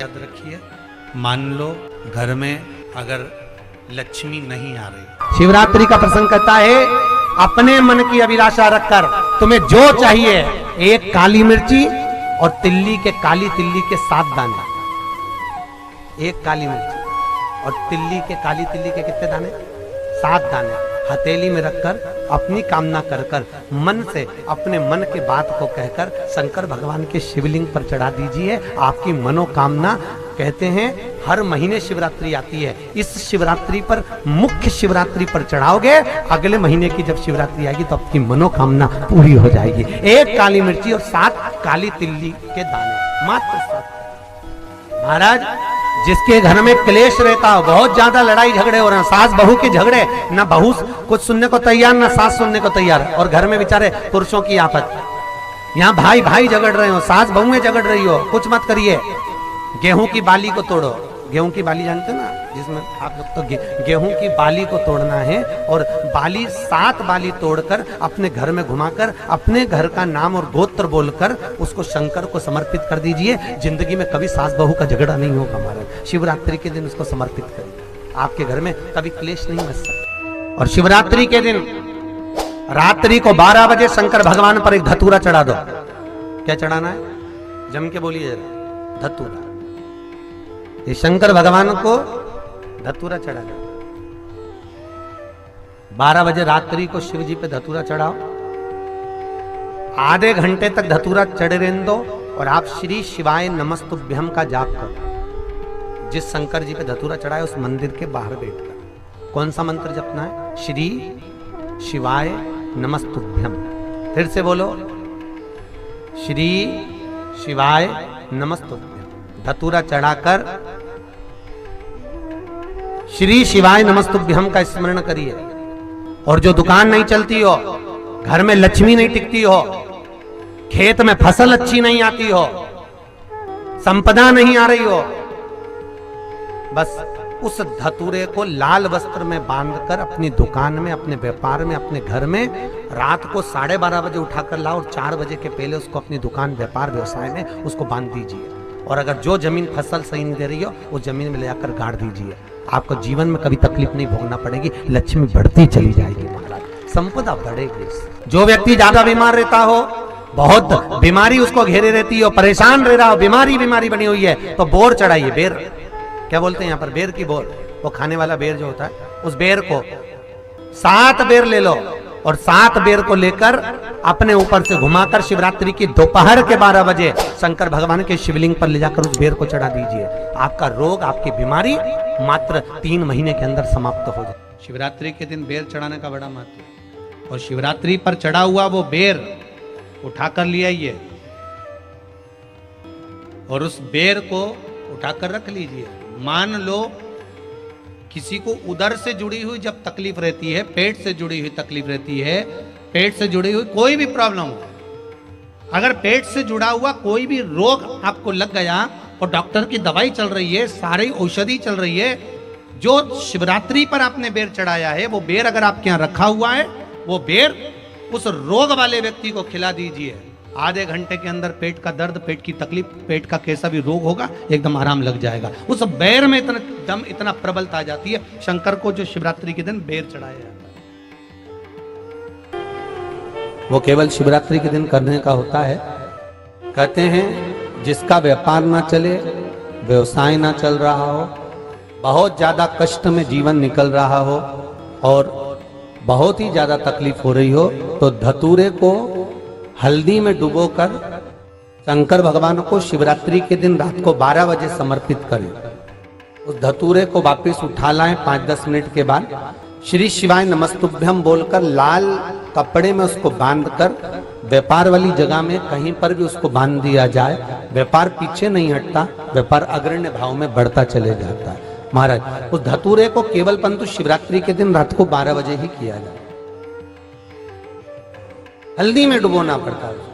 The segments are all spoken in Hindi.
याद रखिए, मान लो घर में अगर लक्ष्मी नहीं आ रही, शिवरात्रि का प्रसंग कहता है अपने मन की अभिलाषा रखकर तुम्हें जो चाहिए, एक काली मिर्ची और काली तिल्ली के 7 दाने, एक काली मिर्ची और काली तिल्ली के कितने दाने? 7 दाने हथेली में रखकर अपनी कामना कर कर मन से अपने मन के बात को कहकर शंकर भगवान के शिवलिंग पर चढ़ा दीजिए। आपकी मनोकामना, कहते हैं हर महीने शिवरात्रि आती है, इस शिवरात्रि पर, मुख्य शिवरात्रि पर चढ़ाओगे, अगले महीने की जब शिवरात्रि आएगी तो आपकी मनोकामना पूरी हो जाएगी। एक काली मिर्ची और 7 काली तिल्ली के दाने, मात्र 7। महाराज, जिसके घर में क्लेश रहता हो, बहुत ज्यादा लड़ाई झगड़े हो रहे हैं, सास बहू के झगड़े, ना बहू कुछ सुनने को तैयार ना सास सुनने को तैयार, और घर में बेचारे पुरुषों की आफत, यहाँ भाई भाई झगड़ रहे हो, सास बहुएं झगड़ रही हो, कुछ मत करिए। गेहूं की बाली को तोड़ो, गेहूं की बाली जानते ना, जिसमें आप लोग तो गेहूं की बाली को तोड़ना है, और बाली 7 बाली तोड़कर अपने घर में घुमाकर अपने घर का नाम और गोत्र बोलकर उसको शंकर को समर्पित कर दीजिए। जिंदगी में कभी सास बहू का झगड़ा नहीं होगा महाराज। शिवरात्रि के दिन उसको समर्पित करिए, आपके घर में कभी क्लेश नहीं बच सकता। और शिवरात्रि के दिन रात्रि को 12 बजे शंकर भगवान पर एक धतूरा चढ़ा दो। क्या चढ़ाना है? जम के बोलिए जरा, धतूरा। ये शंकर भगवान को धतूरा चढ़ा दो। 12 बजे रात्रि को शिव जी पे धतूरा चढ़ाओ, आधे घंटे तक धतूरा चढ़े रहने दो, और आप श्री शिवाय नमस्तुभ्यम का जाप करो। जिस शंकर जी पे धतूरा चढ़ाए उस मंदिर के बाहर बैठकर कौन सा मंत्र जपना है? श्री शिवाय नमस्तुभ्यम। फिर से बोलो, श्री शिवाय नमस्तुभ्यम। धतूरा चढ़ाकर श्री शिवाय नमस्तुभ्यम का स्मरण करिए। और जो दुकान नहीं चलती हो, घर में लक्ष्मी नहीं टिकती हो, खेत में फसल अच्छी नहीं आती हो, संपदा नहीं आ रही हो, बस उस धतूरे को लाल वस्त्र में बांधकर अपनी दुकान में, अपने व्यापार में, अपने घर में रात को 12:30 बजे उठाकर लाओ, और 4 बजे के पहले उसको अपनी दुकान, व्यापार, व्यवसाय में उसको बांध दीजिए। और अगर जो जमीन फसल सही नहीं दे रही हो, उस जमीन में ले जाकर गाड़ दीजिए। आपको जीवन में कभी तकलीफ नहीं भोगना पड़ेगी, लक्ष्मी बढ़ती चली जाएगी महाराज, संपदा बढ़ेगी। जो व्यक्ति ज्यादा बीमार रहता हो, बहुत बीमारी उसको घेरे रहती हो, परेशान रह रहा हो, बीमारी बनी हुई है, तो बोर चढ़ाइए। बेर, क्या बोलते हैं यहाँ पर? बेर की बोर, वो खाने वाला बेर जो होता है, उस बेर को 7 बेर ले लो, और 7 बेर को लेकर अपने ऊपर से घुमाकर शिवरात्रि की दोपहर के 12 बजे शंकर भगवान के शिवलिंग पर ले जाकर उस बेर को चढ़ा दीजिए। आपका रोग, आपकी बीमारी मात्र 3 महीने के अंदर समाप्त हो जाए। शिवरात्रि के दिन बेर चढ़ाने का बड़ा महत्व है, और शिवरात्रि पर चढ़ा हुआ वो बेर उठाकर ले आइए, और उस बेर को उठाकर रख लीजिए। मान लो किसी को उदर से जुड़ी हुई जब तकलीफ रहती है, पेट से जुड़ी हुई तकलीफ रहती है, पेट से जुड़ी हुई कोई भी प्रॉब्लम हो, अगर पेट से जुड़ा हुआ कोई भी रोग आपको लग गया और डॉक्टर की दवाई चल रही है, सारी औषधि चल रही है, जो शिवरात्रि पर आपने बेर चढ़ाया है, वो बेर अगर आपके यहाँ रखा हुआ है, वो बेर उस रोग वाले व्यक्ति को खिला दीजिए। आधे घंटे के अंदर पेट का दर्द, पेट की तकलीफ, पेट का कैसा भी रोग होगा, एकदम आराम लग जाएगा। उस बेर में इतना दम, इतना प्रबलता आ जाती है शंकर को, जो शिवरात्रि के दिन बेर चढ़ाया जाता है। वो केवल शिवरात्रि के दिन करने का होता है। कहते हैं जिसका व्यापार ना चले, व्यवसाय ना चल रहा हो, बहुत ज्यादा कष्ट में जीवन निकल रहा हो, और बहुत ही ज्यादा तकलीफ हो रही हो, तो धतूरे को हल्दी में डुबोकर शंकर भगवान को शिवरात्रि के दिन रात को 12 बजे समर्पित करें। उस धतूरे को वापस उठा लाएं 5-10 मिनट के बाद, श्री शिवाय नमस्तुभ्यम बोलकर लाल कपड़े में उसको बांधकर व्यापार वाली जगह में कहीं पर भी उसको बांध दिया जाए। व्यापार पीछे नहीं हटता, व्यापार अग्रण्य भाव में बढ़ता चले जाता है। महाराज, उस धतूरे को केवल परंतु शिवरात्रि के दिन रात को 12 बजे ही किया जाए, हल्दी में डुबोना पड़ता है।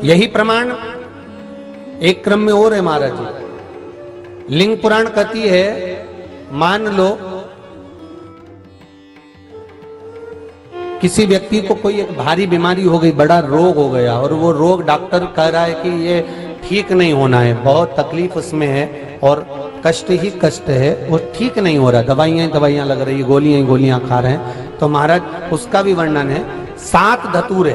यही प्रमाण एक क्रम में और है महाराज जी। लिंग पुराण कहती है, मान लो किसी व्यक्ति को कोई एक भारी बीमारी हो गई, बड़ा रोग हो गया, और वो रोग डॉक्टर कह रहा है कि ये ठीक नहीं होना है, बहुत तकलीफ उसमें है और कष्ट ही कष्ट है, वो ठीक नहीं हो रहा, दवाइयां लग रही, गोलियां खा रहे हैं, तो महाराज उसका भी वर्णन है। 7 धतूरे,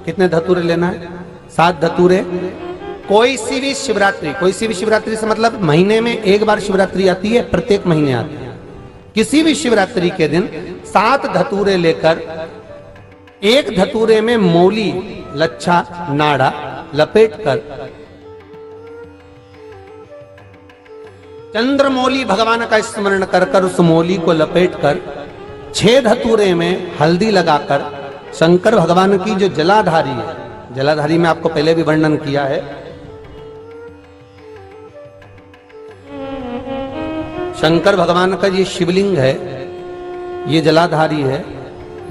कितने धतूरे लेना है? 7 धतूरे। कोई सी भी शिवरात्रि से मतलब महीने में एक बार शिवरात्रि आती है, प्रत्येक महीने आती है। किसी भी शिवरात्रि के दिन 7 धतूरे लेकर, एक धतूरे में मौली, लच्छा, नाड़ा लपेटकर चंद्रमौली भगवान का स्मरण कर उस मौली को लपेटकर 6 धतूरे में हल्दी लगाकर शंकर भगवान की जो जलाधारी है, जलाधारी में आपको पहले भी वर्णन किया है, शंकर भगवान का ये शिवलिंग है, ये जलाधारी है,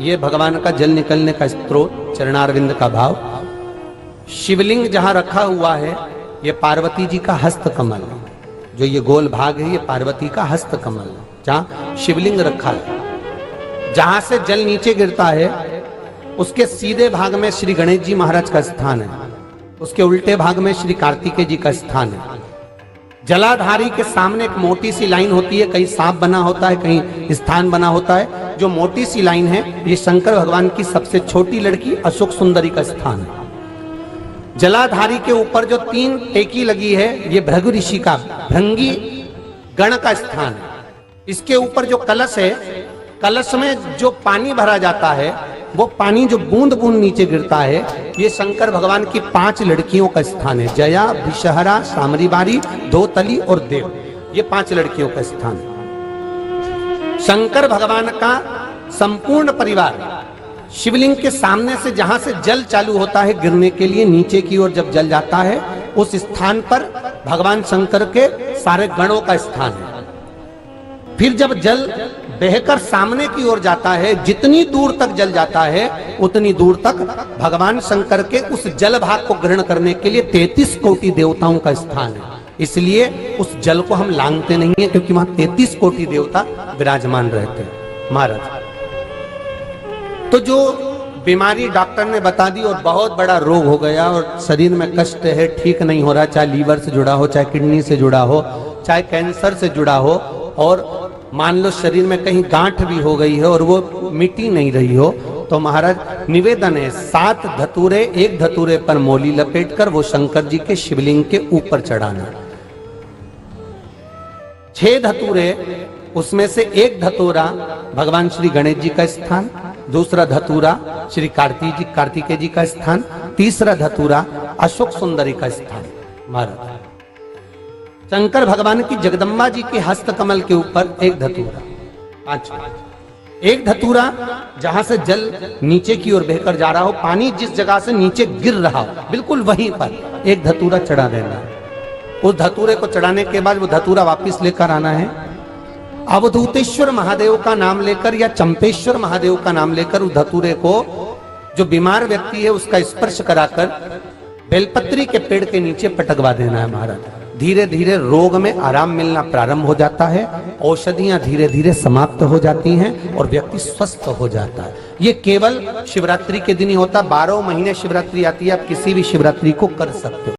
ये भगवान का जल निकलने का स्रोत, चरणारविंद का भाव। शिवलिंग जहां रखा हुआ है, ये पार्वती जी का हस्त कमल, जो ये गोल भाग है, ये पार्वती का हस्त कमल, जहां शिवलिंग रखा है। जहां से जल नीचे गिरता है, उसके सीधे भाग में श्री गणेश जी महाराज का स्थान है, उसके उल्टे भाग में श्री कार्तिकेय जी का स्थान है। जलाधारी के सामने एक मोटी सी लाइन होती है, कहीं सांप बना होता है, कहीं स्थान बना होता है। जो मोटी सी लाइन है, ये शंकर भगवान की सबसे छोटी लड़की अशोक सुंदरी का स्थान है। जलाधारी के ऊपर जो 3 टेकी लगी है, ये भृगु ऋषि का, भृंगी गण का स्थान है। इसके ऊपर जो कलश है, कलश में जो पानी भरा जाता है, वो पानी जो बूंद बूंद नीचे गिरता है, ये शंकर भगवान की 5 लड़कियों का स्थान है। जया, विषहरा, सामरीबारी, धोतली और देव, ये 5 लड़कियों का स्थान है। शंकर भगवान का संपूर्ण परिवार शिवलिंग के सामने से, जहां से जल चालू होता है गिरने के लिए नीचे की ओर, जब जल जाता है, उस स्थान पर भगवान शंकर के सारे गणों का स्थान है। फिर जब जल बहकर सामने की ओर जाता है, जितनी दूर तक जल जाता है, उतनी दूर तक भगवान शंकर के उस जल भाग को ग्रहण करने के लिए 33 कोटि देवताओं का स्थान है। इसलिए उस जल को हम लांघते नहीं है, क्योंकि वहां 33 कोटि देवता विराजमान रहते हैं महाराज। तो जो बीमारी डॉक्टर ने बता दी और बहुत बड़ा रोग हो गया और शरीर में कष्ट है, ठीक नहीं हो रहा, चाहे लीवर से जुड़ा हो, चाहे किडनी से जुड़ा हो, चाहे कैंसर से जुड़ा हो, और मान लो शरीर में कहीं गांठ भी हो गई है और वो मिटी नहीं रही हो, तो महाराज निवेदन है 7 धतूरे, एक धतूरे पर मौली लपेटकर वो शंकर जी के शिवलिंग के ऊपर चढ़ाना। 6 धतूरे, उसमें से एक धतूरा भगवान श्री गणेश जी का स्थान, दूसरा धतूरा श्री कार्तिकेय जी का स्थान, तीसरा धतूरा अशोक सुंदरी का स्थान। महाराज शंकर भगवान की जगदम्बा जी के हस्त कमल के ऊपर एक धतूरा, 5, एक धतूरा जहां से जल नीचे की ओर बहकर जा रहा हो, पानी जिस जगह से नीचे गिर रहा हो, बिल्कुल वहीं पर एक धतूरा चढ़ा देना। उस धतूरे को चढ़ाने के बाद वो धतूरा वापस लेकर आना है, अवधूतेश्वर महादेव का नाम लेकर या चंपेश्वर महादेव का नाम लेकर उस धतूरे को, जो बीमार व्यक्ति है उसका स्पर्श कराकर बेलपत्री के पेड़ के नीचे पटकवा देना है महाराज। धीरे धीरे रोग में आराम मिलना प्रारंभ हो जाता है, औषधियां धीरे धीरे समाप्त हो जाती हैं और व्यक्ति स्वस्थ हो जाता है। ये केवल शिवरात्रि के दिन ही होता, 12 महीने शिवरात्रि आती है, आप किसी भी शिवरात्रि को कर सकते हो।